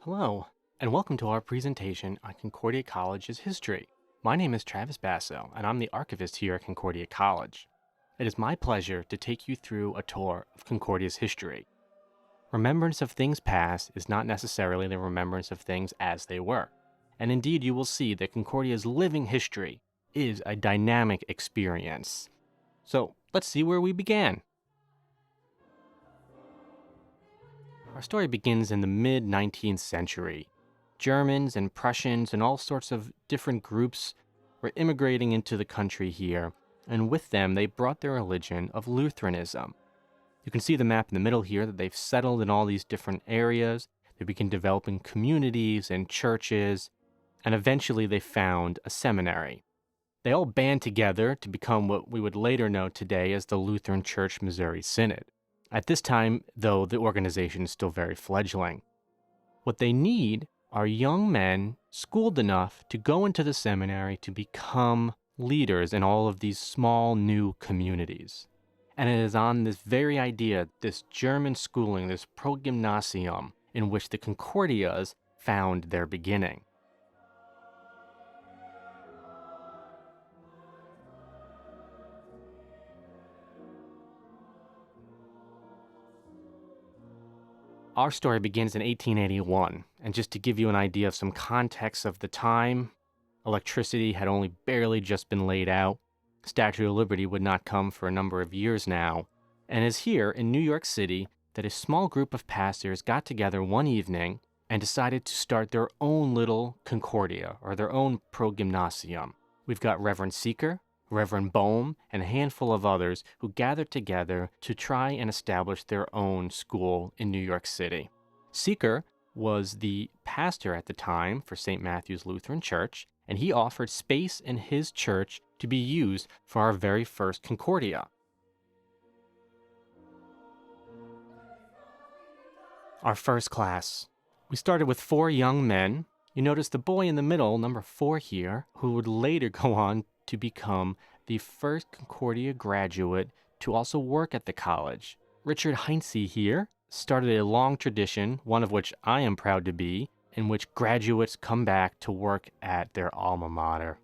Hello, and welcome to our presentation on Concordia College's history. My name is Travis Basso, and I'm the archivist here at Concordia College. It is my pleasure to take you through a tour of Concordia's history. Remembrance of things past is not necessarily the remembrance of things as they were, and indeed you will see that Concordia's living history is a dynamic experience. So let's see where we began. Our story begins in the mid-19th century. Germans and Prussians and all sorts of different groups were immigrating into the country here, and with them they brought their religion of Lutheranism. You can see the map in the middle here that they've settled in all these different areas. They began developing communities and churches, and eventually they found a seminary. They all band together to become what we would later know today as the Lutheran Church Missouri Synod. At this time, though, the organization is still very fledgling. What they need are young men schooled enough to go into the seminary to become leaders in all of these small new communities. And it is on this very idea, this German schooling, this progymnasium, in which the Concordias found their beginning. Our story begins in 1881, and just to give you an idea of some context of the time, electricity had only barely just been laid out. Statue of Liberty would not come for a number of years now, and it's here in New York City that a small group of pastors got together one evening and decided to start their own little Concordia, or their own progymnasium. We've got Reverend Seeker, Reverend Bohm, and a handful of others who gathered together to try and establish their own school in New York City. Seeker was the pastor at the time for St. Matthew's Lutheran Church, and he offered space in his church to be used for our very first Concordia. Our first class. We started with 4 young men. You notice the boy in the middle, number 4 here, who would later go on to become the first Concordia graduate to also work at the college. Richard Heinze here started a long tradition, one of which I am proud to be, in which graduates come back to work at their alma mater.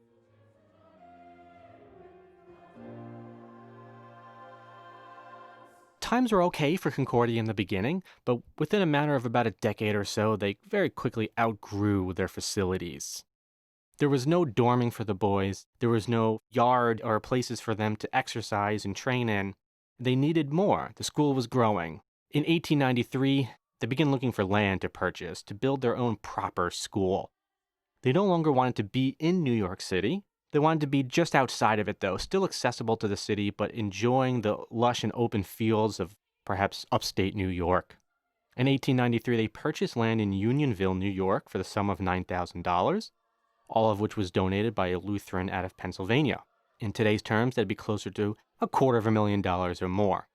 Times were okay for Concordia in the beginning, but within a matter of about a decade or so, they very quickly outgrew their facilities. There was no dorming for the boys, there was no yard or places for them to exercise and train in. They needed more. The school was growing. In 1893, they began looking for land to purchase to build their own proper school. They no longer wanted to be in New York City. They wanted to be just outside of it, though, still accessible to the city, but enjoying the lush and open fields of perhaps upstate New York. In 1893, they purchased land in Unionville, New York for the sum of $9,000, all of which was donated by a Lutheran out of Pennsylvania. In today's terms, that'd be closer to $250,000 or more.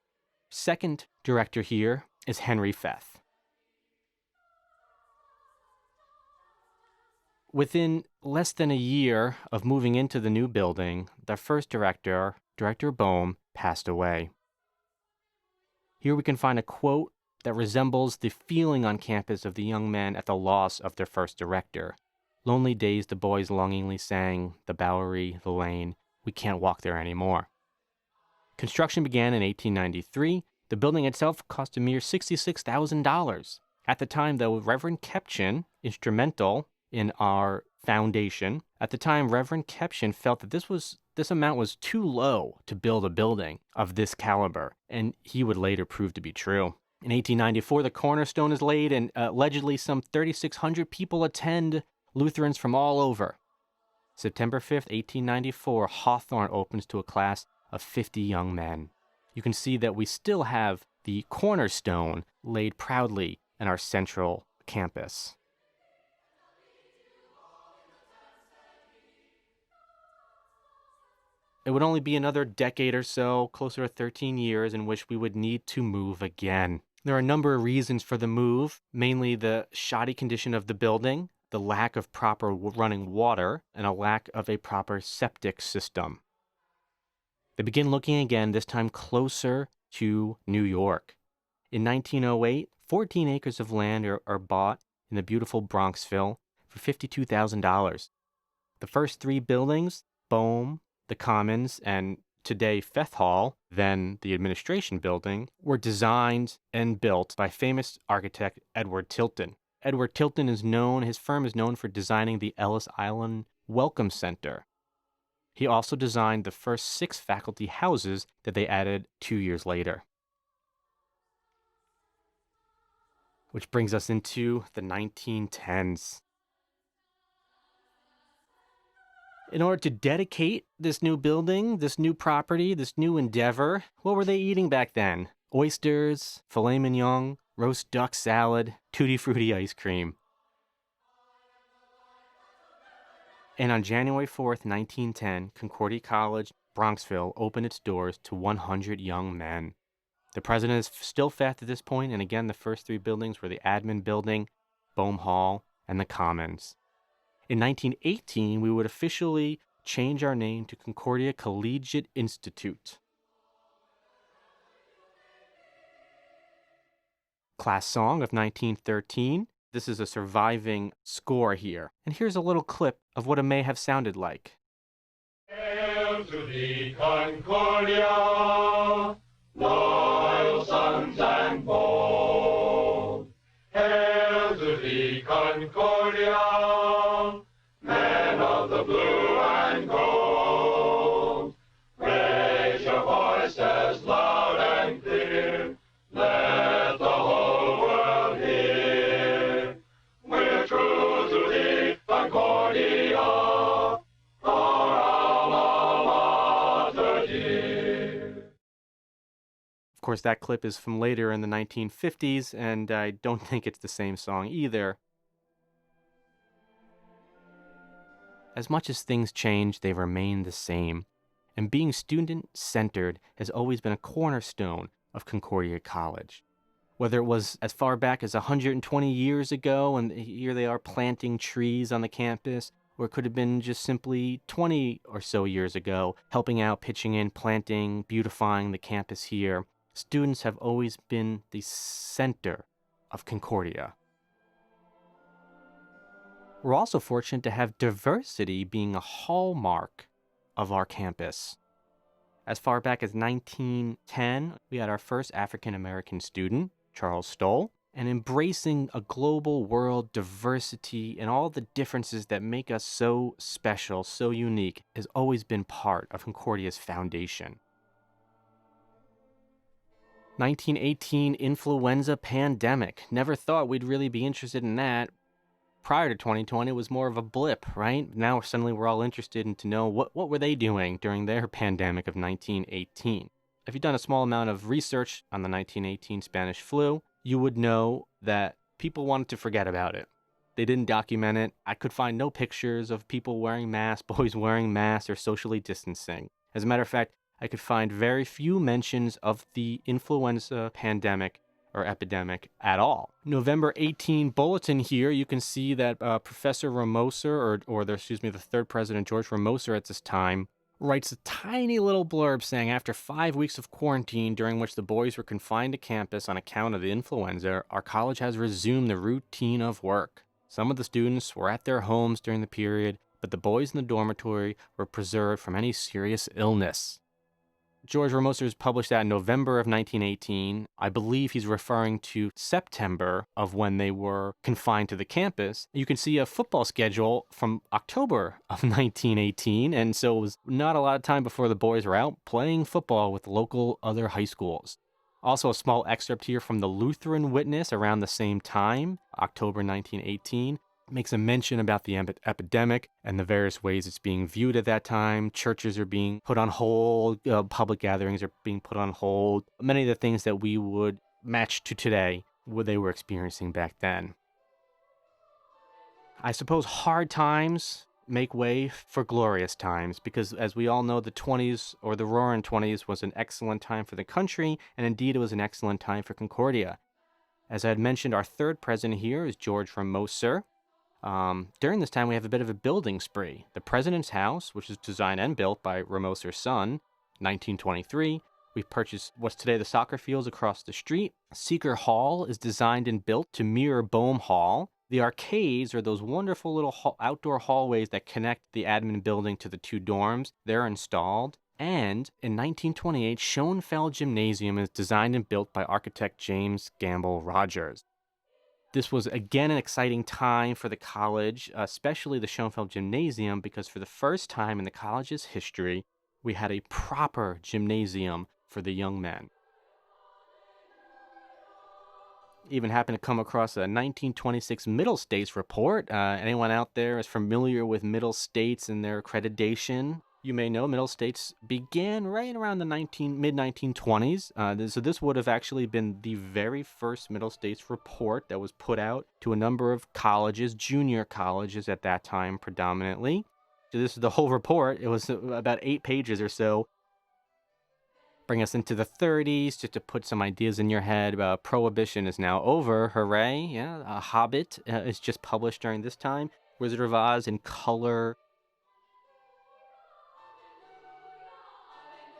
Second director here is Henry Feth. Within less than a year of moving into the new building, their first director, Director Bohm, passed away. Here we can find a quote that resembles the feeling on campus of the young men at the loss of their first director. Lonely days the boys longingly sang, the Bowery, the lane, we can't walk there anymore. Construction began in 1893. The building itself cost a mere $66,000. At the time, though, Reverend Kepchen, instrumental in our foundation, at the time, Reverend Kepchen felt that this amount was too low to build a building of this caliber, and he would later prove to be true. In 1894, the cornerstone is laid, and allegedly some 3,600 people attend, Lutherans from all over. September 5th, 1894, Hawthorne opens to a class of 50 young men. You can see that we still have the cornerstone laid proudly in our central campus. It would only be another decade or so, closer to 13 years, in which we would need to move again. There are a number of reasons for the move, mainly the shoddy condition of the building, the lack of proper running water, and a lack of a proper septic system. They begin looking again, this time closer to New York. In 1908, 14 acres of land are bought in the beautiful Bronxville for $52,000. The first three buildings, Bohm, the Commons, and today Feth Hall, then the administration building, were designed and built by famous architect Edward Tilton. Edward Tilton his firm is known for designing the Ellis Island Welcome Center. He also designed the first 6 faculty houses that they added 2 years later. Which brings us into the 1910s. In order to dedicate this new building, this new property, this new endeavor, what were they eating back then? Oysters, filet mignon, roast duck salad, tutti frutti ice cream. And on January 4th, 1910, Concordia College, Bronxville, opened its doors to 100 young men. The president is still Feth at this point, and again, the first 3 buildings were the admin building, Bohm Hall, and the Commons. In 1918, we would officially change our name to Concordia Collegiate Institute. Class song of 1913. This is a surviving score here. And here's a little clip of what it may have sounded like. Hail to thee, Concordia, loyal sons and bold. Hail to thee, Concordia, men of the blue and gold. Raise your voices loud and clear, let the whole world hear. We're true to thee, Concordia, our alma mater dear. Of course, that clip is from later in the 1950s, and I don't think it's the same song either. As much as things change, they remain the same, and being student-centered has always been a cornerstone of Concordia College. Whether it was as far back as 120 years ago, and here they are planting trees on the campus, or it could have been just simply 20 or so years ago, helping out, pitching in, planting, beautifying the campus here, students have always been the center of Concordia. We're also fortunate to have diversity being a hallmark of our campus. As far back as 1910, we had our first African-American student, Charles Stoll, and embracing a global world diversity and all the differences that make us so special, so unique, has always been part of Concordia's foundation. 1918 influenza pandemic. Never thought we'd really be interested in that. Prior to 2020, it was more of a blip, right? Now suddenly we're all interested in to know what were they doing during their pandemic of 1918. If you've done a small amount of research on the 1918 Spanish flu, you would know that people wanted to forget about it. They didn't document it. I could find no pictures of people wearing masks, boys wearing masks, or socially distancing. As a matter of fact, I could find very few mentions of the influenza pandemic or epidemic at all. November 18 bulletin here, you can see that Professor Ramoser, the third president, George Ramoser at this time, writes a tiny little blurb saying, after 5 weeks of quarantine during which the boys were confined to campus on account of the influenza, our college has resumed the routine of work. Some of the students were at their homes during the period, but the boys in the dormitory were preserved from any serious illness. George Ramoser published that in November of 1918. I believe he's referring to September of when they were confined to the campus. You can see a football schedule from October of 1918, and so it was not a lot of time before the boys were out playing football with local other high schools. Also, a small excerpt here from the Lutheran Witness around the same time, October 1918. Makes a mention about the epidemic and the various ways it's being viewed at that time. Churches are being put on hold. Public gatherings are being put on hold. Many of the things that we would match to today, what they were experiencing back then. I suppose hard times make way for glorious times, because as we all know, the 20s, or the Roaring 20s, was an excellent time for the country, and indeed it was an excellent time for Concordia. As I had mentioned, our third president here is George Ramoser. During this time, we have a bit of a building spree. The President's House, which is designed and built by Ramoser's son, 1923. We've purchased what's today the soccer fields across the street. Seeker Hall is designed and built to mirror Bohm Hall. The arcades are those wonderful little outdoor hallways that connect the admin building to the two dorms. They're installed. And in 1928, Schoenfeld Gymnasium is designed and built by architect James Gamble Rogers. This was again an exciting time for the college, especially the Schoenfeld Gymnasium, because for the first time in the college's history, we had a proper gymnasium for the young men. Even happened to come across a 1926 Middle States report. Anyone out there is familiar with Middle States and their accreditation? You may know Middle States began right around the mid-1920s. So this would have actually been the very first Middle States report that was put out to a number of colleges, junior colleges at that time predominantly. So this is the whole report. It was about 8 pages or so. Bring us into the 30s, just to put some ideas in your head. Prohibition is now over. Hooray. Yeah, Hobbit is just published during this time. Wizard of Oz in color.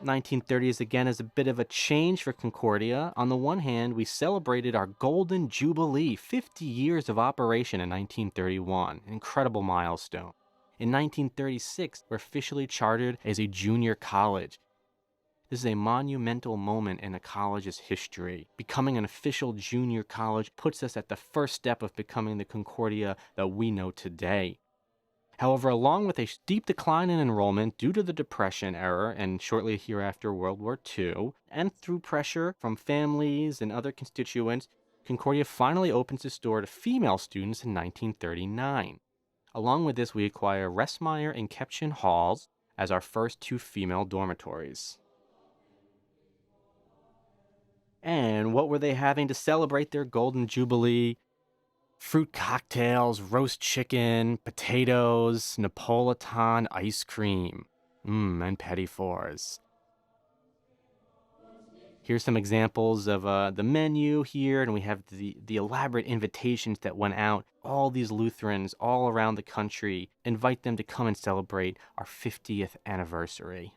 1930s again is a bit of a change for Concordia. On the one hand, we celebrated our Golden Jubilee, 50 years of operation in 1931, an incredible milestone. In 1936, we're officially chartered as a junior college. This is a monumental moment in a college's history. Becoming an official junior college puts us at the first step of becoming the Concordia that we know today. However, along with a steep decline in enrollment due to the Depression era and shortly hereafter World War II, and through pressure from families and other constituents, Concordia finally opens its door to female students in 1939. Along with this, we acquire Ressmeyer and Kepchen Halls as our first 2 female dormitories. And what were they having to celebrate their Golden Jubilee? Fruit cocktails, roast chicken, potatoes, Napolitan ice cream, and petit fours. Here's some examples of the menu here, and we have the elaborate invitations that went out. All these Lutherans all around the country, invite them to come and celebrate our 50th anniversary.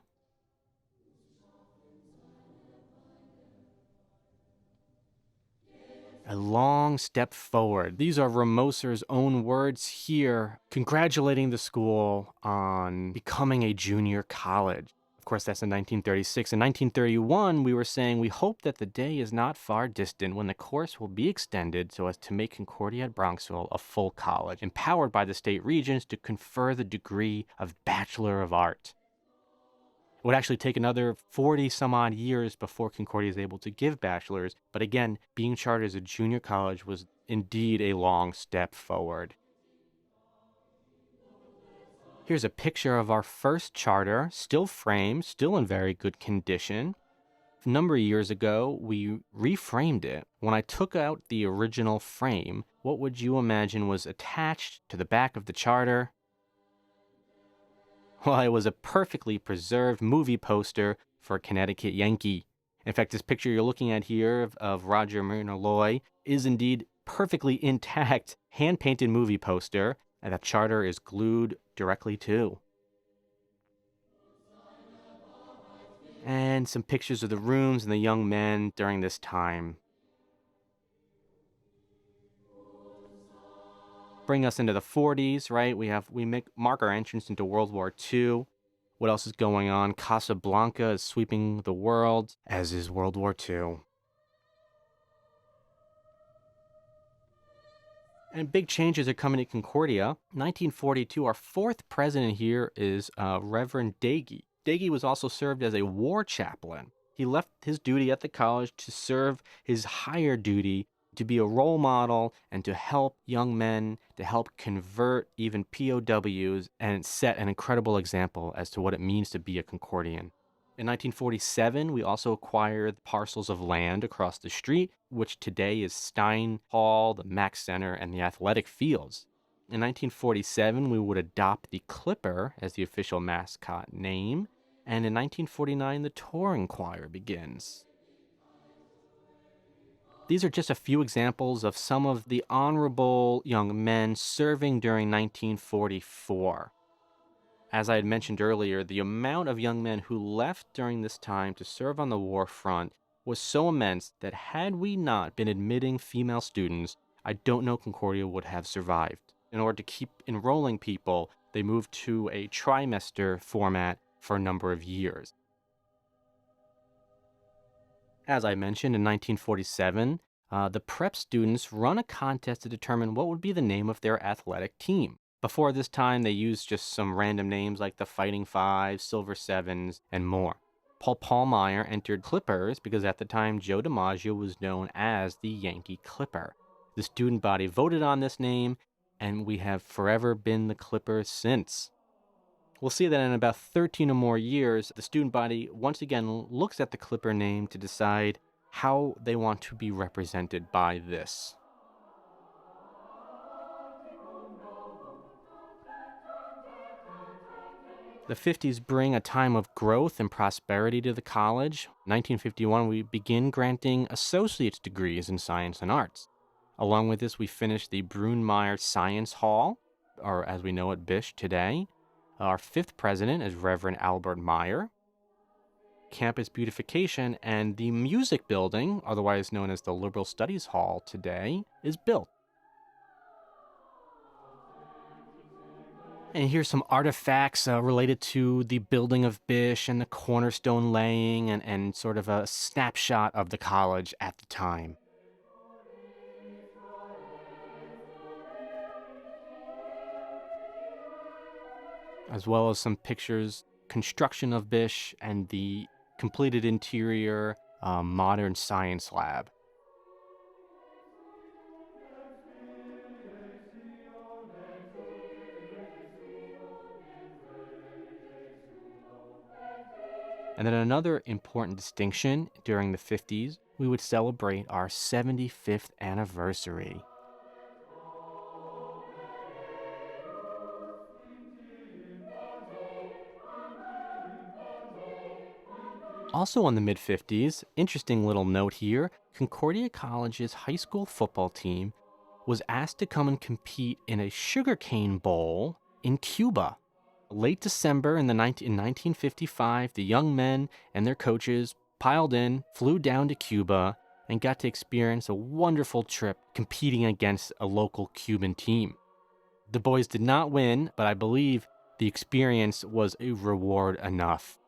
A long step forward. These are Ramoser's own words here, congratulating the school on becoming a junior college. Of course, that's in 1936. In 1931, we were saying we hope that the day is not far distant when the course will be extended so as to make Concordia at Bronxville a full college, empowered by the state regents to confer the degree of Bachelor of Art. It would actually take another 40 some odd years before Concordia is able to give bachelors, but again, being chartered as a junior college was indeed a long step forward. Here's a picture of our first charter, still framed, still in very good condition. A number of years ago, we reframed it. When I took out the original frame, what would you imagine was attached to the back of the charter? Well, it was a perfectly preserved movie poster for a Connecticut Yankee. In fact, this picture you're looking at here of Roger Myrna is indeed perfectly intact, hand-painted movie poster, and that charter is glued directly to. And some pictures of the rooms and the young men during this time. Bring us into the 40s, right? We mark our entrance into World War II. What else is going on? Casablanca is sweeping the world, as is World War II. And big changes are coming to Concordia. 1942, our 4th president here is Reverend Dagey. Dagey was also served as a war chaplain. He left his duty at the college to serve his higher duty to be a role model and to help young men, to help convert even POWs and set an incredible example as to what it means to be a Concordian. In 1947, we also acquired parcels of land across the street, which today is Stein Hall, the Mack Center, and the athletic fields. In 1947, we would adopt the Clipper as the official mascot name, and in 1949, the touring choir begins. These are just a few examples of some of the honorable young men serving during 1944. As I had mentioned earlier, the amount of young men who left during this time to serve on the war front was so immense that had we not been admitting female students, I don't know Concordia would have survived. In order to keep enrolling people, they moved to a trimester format for a number of years. As I mentioned, in 1947, the prep students run a contest to determine what would be the name of their athletic team. Before this time, they used just some random names like the Fighting Fives, Silver Sevens, and more. Paul Pallmeyer entered Clippers because at the time Joe DiMaggio was known as the Yankee Clipper. The student body voted on this name, and we have forever been the Clippers since. We'll see that in about 13 or more years, the student body once again looks at the Clipper name to decide how they want to be represented by this. The 50s bring a time of growth and prosperity to the college. 1951, we begin granting associate's degrees in science and arts. Along with this, we finish the Brunmeyer Science Hall, or as we know it, Bish, today. Our fifth president is Reverend Albert Meyer. Campus beautification and the music building, otherwise known as the Liberal Studies Hall today, is built. And here's some artifacts related to the building of Bish and the cornerstone laying and sort of a snapshot of the college at the time. As well as some pictures, construction of Bish and the completed interior modern science lab. And then another important distinction during the 50s, we would celebrate our 75th anniversary. Also in the mid-50s, interesting little note here, Concordia College's high school football team was asked to come and compete in a sugarcane bowl in Cuba. Late December in 1955, the young men and their coaches piled in, flew down to Cuba, and got to experience a wonderful trip competing against a local Cuban team. The boys did not win, but I believe the experience was a reward enough.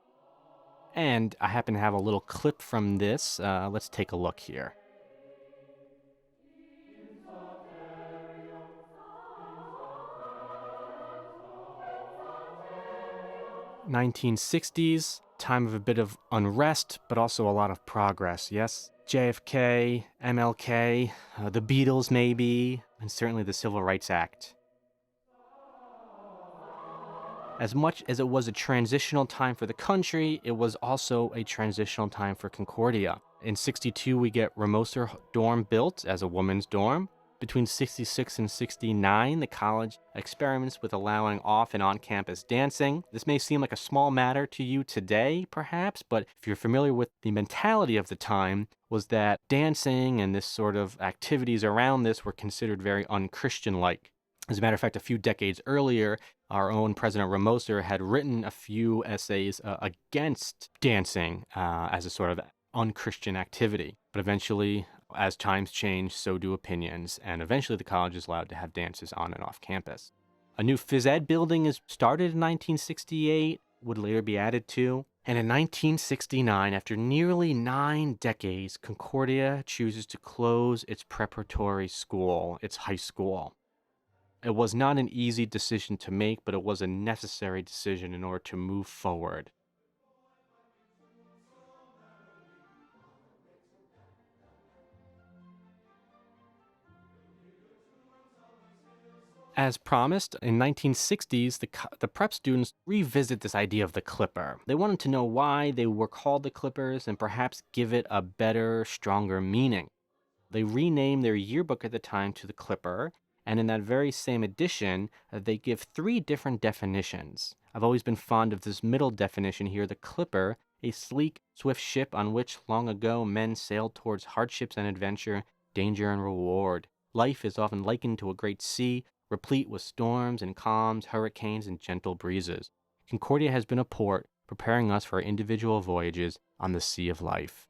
And I happen to have a little clip from this. Let's take a look here. 1960s, time of a bit of unrest, but also a lot of progress, yes? JFK, MLK, the Beatles maybe, and certainly the Civil Rights Act. As much as it was a transitional time for the country, it was also a transitional time for Concordia. In 62, we get Ramoser dorm built as a women's dorm. Between 66 and 69, the college experiments with allowing off and on-campus dancing. This may seem like a small matter to you today, perhaps, but if you're familiar with the mentality of the time, was that dancing and this sort of activities around this were considered very un-Christian-like. As a matter of fact, a few decades earlier, our own President Ramoser had written a few essays against dancing as a sort of un-Christian activity. But eventually, as times change, so do opinions, and eventually the college is allowed to have dances on and off campus. A new phys ed building is started in 1968, would later be added to. And in 1969, after nearly 9 decades, Concordia chooses to close its preparatory school, its high school. It was not an easy decision to make, but it was a necessary decision in order to move forward. As promised, in 1960s, the prep students revisit this idea of the Clipper. They wanted to know why they were called the Clippers and perhaps give it a better, stronger meaning. They renamed their yearbook at the time to the Clipper, and in that very same edition, they give 3 different definitions. I've always been fond of this middle definition here, the Clipper, a sleek, swift ship on which long ago men sailed towards hardships and adventure, danger and reward. Life is often likened to a great sea, replete with storms and calms, hurricanes and gentle breezes. Concordia has been a port, preparing us for individual voyages on the sea of life.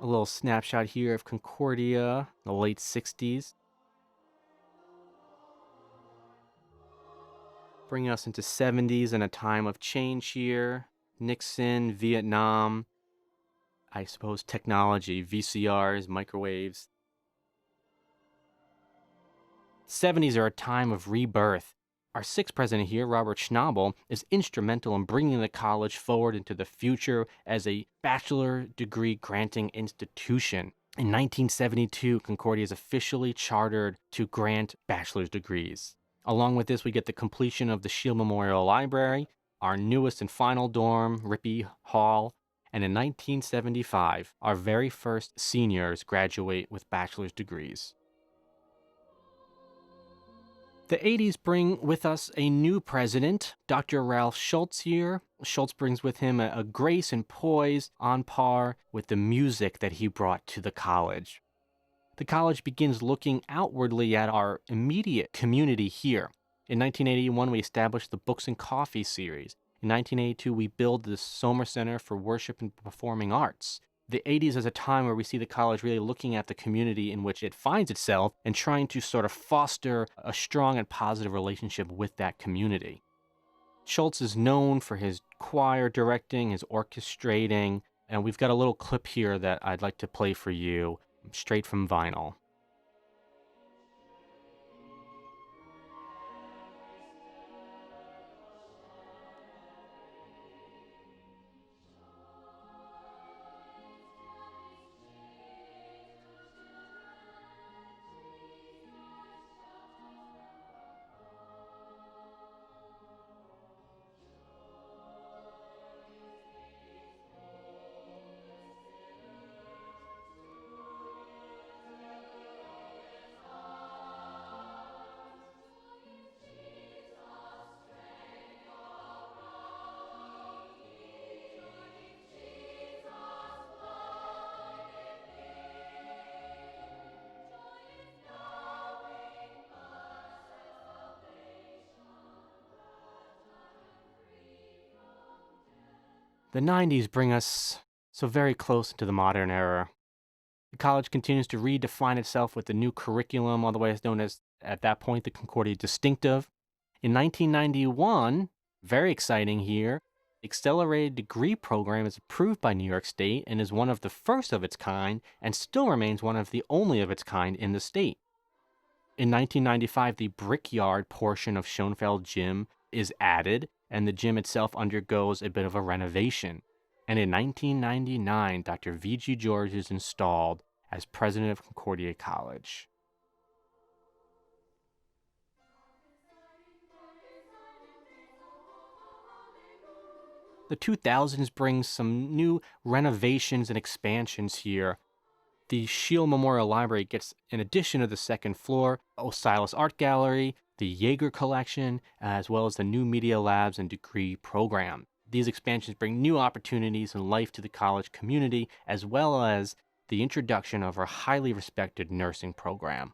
A little snapshot here of Concordia, the late 60s. Bringing us into 70s and a time of change here. Nixon, Vietnam, I suppose technology, VCRs, microwaves. 70s are a time of rebirth. Our sixth president here, Robert Schnabel, is instrumental in bringing the college forward into the future as a bachelor degree granting institution. In 1972, Concordia is officially chartered to grant bachelor's degrees. Along with this, we get the completion of the Shield Memorial Library, our newest and final dorm, Rippey Hall, and in 1975, our very first seniors graduate with bachelor's degrees. The 80s bring with us a new president, Dr. Ralph Schultz here. Schultz brings with him a grace and poise on par with the music that he brought to the college. The college begins looking outwardly at our immediate community here. In 1981, we established the Books and Coffee series. In 1982, we build the Somer Center for Worship and Performing Arts. The 80s is a time where we see the college really looking at the community in which it finds itself and trying to sort of foster a strong and positive relationship with that community. Schultz is known for his choir directing, his orchestrating, and we've got a little clip here that I'd like to play for you, straight from vinyl. The 90s bring us so very close to the modern era. The college continues to redefine itself with the new curriculum, otherwise known as, at that point, the Concordia Distinctive. In 1991, very exciting here, the accelerated degree program is approved by New York State and is one of the first of its kind and still remains one of the only of its kind in the state. In 1995, the Brickyard portion of Schoenfeld Gym is added, and the gym itself undergoes a bit of a renovation. And in 1999, Dr. V.G. George is installed as president of Concordia College. The 2000s brings some new renovations and expansions here. The Shield Memorial Library gets, in addition to the second floor, Osiris Art Gallery, the Jaeger Collection, as well as the new Media Labs and degree program. These expansions bring new opportunities and life to the college community, as well as the introduction of our highly respected nursing program.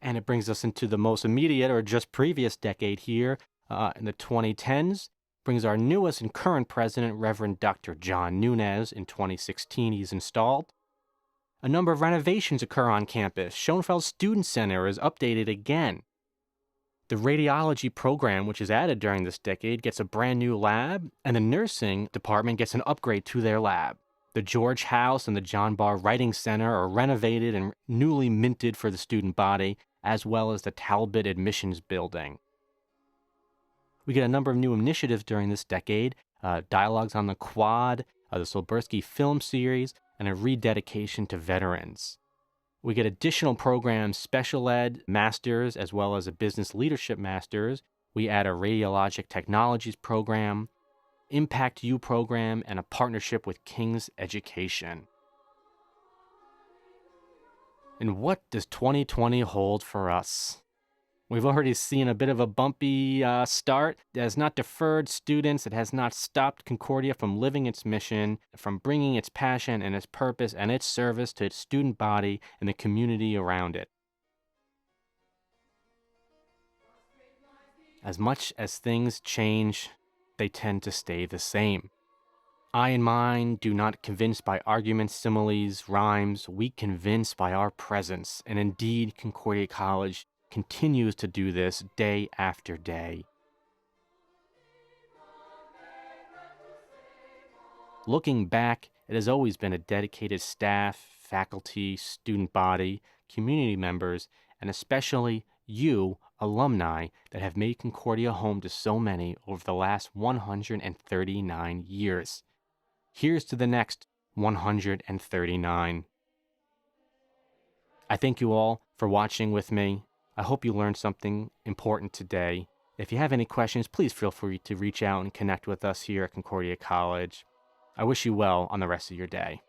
And it brings us into the most immediate or just previous decade here, in the 2010s. Brings our newest and current president, Reverend Dr. John Nunez. In 2016, he's installed. A number of renovations occur on campus. Schoenfeld Student Center is updated again. The radiology program, which is added during this decade, gets a brand new lab, and the nursing department gets an upgrade to their lab. The George House and the John Barr Writing Center are renovated and newly minted for the student body, as well as the Talbot Admissions Building. We get a number of new initiatives during this decade, dialogues on the quad, the Silbersky film series, and a rededication to veterans. We get additional programs, special ed masters, as well as a business leadership masters. We add a radiologic technologies program, Impact U program, and a partnership with King's Education. And what does 2020 hold for us? We've already seen a bit of a bumpy start. It has not deferred students. It has not stopped Concordia from living its mission, from bringing its passion and its purpose and its service to its student body and the community around it. As much as things change, they tend to stay the same. I and mine do not convince by arguments, similes, rhymes. We convince by our presence. And indeed, Concordia College continues to do this day after day. Looking back, it has always been a dedicated staff, faculty, student body, community members, and especially you, alumni, that have made Concordia home to so many over the last 139 years. Here's to the next 139. I thank you all for watching with me. I hope you learned something important today. If you have any questions, please feel free to reach out and connect with us here at Concordia College. I wish you well on the rest of your day.